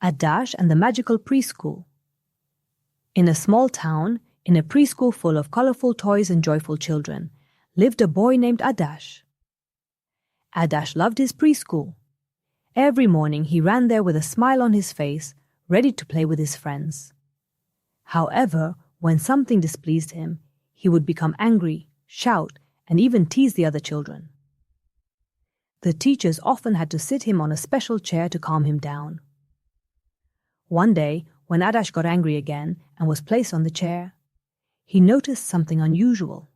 Adaś and the Magical Preschool. In a small town, in a preschool full of colorful toys and joyful children, lived a boy named Adaś. Adaś loved his preschool. Every morning he ran there with a smile on his face, ready to play with his friends. However, when something displeased him, he would become angry, shout, and even tease the other children. The teachers often had to sit him on a special chair to calm him down. One day, when Adaś got angry again and was placed on the chair, he noticed something unusual.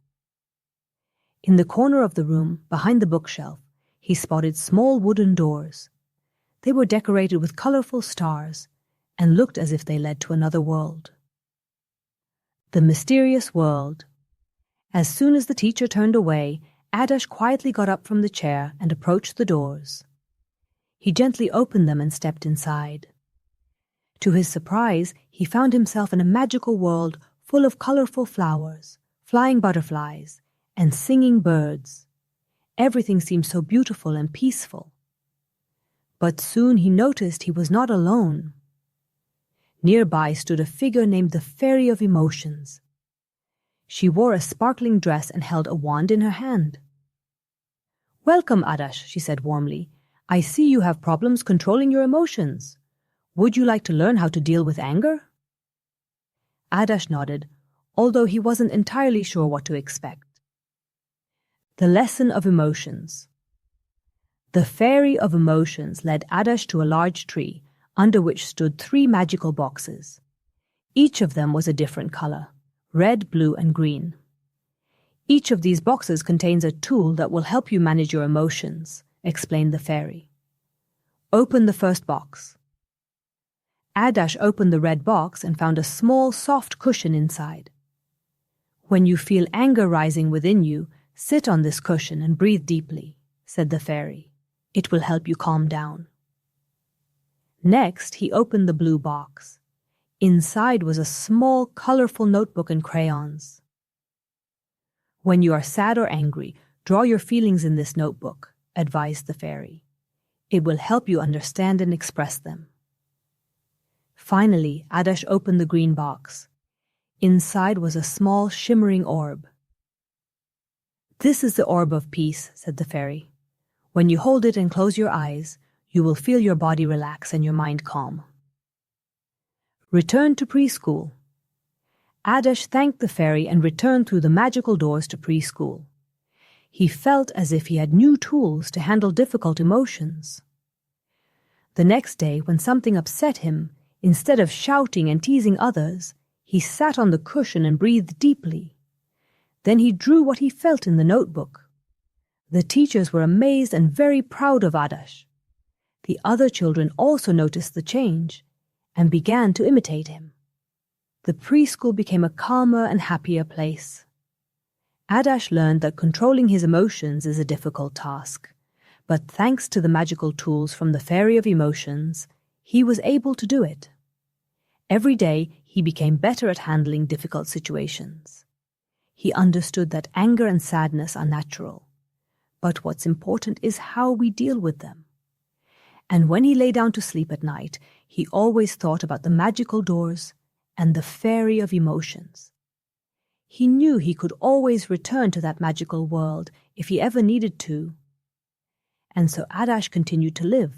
In the corner of the room, behind the bookshelf, he spotted small wooden doors. They were decorated with colorful stars and looked as if they led to another world. The mysterious world. As soon as the teacher turned away, Adaś quietly got up from the chair and approached the doors. He gently opened them and stepped inside. To his surprise, he found himself in a magical world full of colorful flowers, flying butterflies, and singing birds. Everything seemed so beautiful and peaceful. But soon he noticed he was not alone. Nearby stood a figure named the Fairy of Emotions. She wore a sparkling dress and held a wand in her hand. "Welcome, Adaś," she said warmly. "I see you have problems controlling your emotions. Would you like to learn how to deal with anger?" Adaś nodded, although he wasn't entirely sure what to expect. The Lesson of Emotions. The Fairy of Emotions led Adaś to a large tree, under which stood 3 magical boxes. Each of them was a different color: red, blue, and green. "Each of these boxes contains a tool that will help you manage your emotions," explained the fairy. "Open the first box." Adaś opened the red box and found a small, soft cushion inside. "When you feel anger rising within you, sit on this cushion and breathe deeply," said the fairy. "It will help you calm down." Next, he opened the blue box. Inside was a small, colorful notebook and crayons. "When you are sad or angry, draw your feelings in this notebook," advised the fairy. "It will help you understand and express them." Finally, Adaś opened the green box. Inside was a small, shimmering orb. "This is the orb of peace," said the fairy. "When you hold it and close your eyes, you will feel your body relax and your mind calm." Return to preschool. Adaś thanked the fairy and returned through the magical doors to preschool. He felt as if he had new tools to handle difficult emotions. The next day, when something upset him, instead of shouting and teasing others, he sat on the cushion and breathed deeply. Then he drew what he felt in the notebook. The teachers were amazed and very proud of Adaś. The other children also noticed the change and began to imitate him. The preschool became a calmer and happier place. Adaś learned that controlling his emotions is a difficult task, but thanks to the magical tools from the Fairy of Emotions, he was able to do it. Every day, he became better at handling difficult situations. He understood that anger and sadness are natural, but what's important is how we deal with them. And when he lay down to sleep at night, he always thought about the magical doors and the Fairy of Emotions. He knew he could always return to that magical world if he ever needed to. And so Adaś continued to live,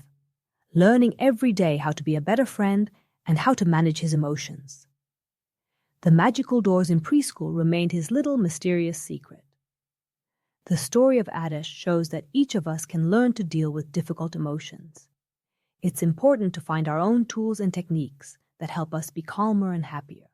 learning every day how to be a better friend and how to manage his emotions. The magical doors in preschool remained his little mysterious secret. The story of Adaś shows that each of us can learn to deal with difficult emotions. It's important to find our own tools and techniques that help us be calmer and happier.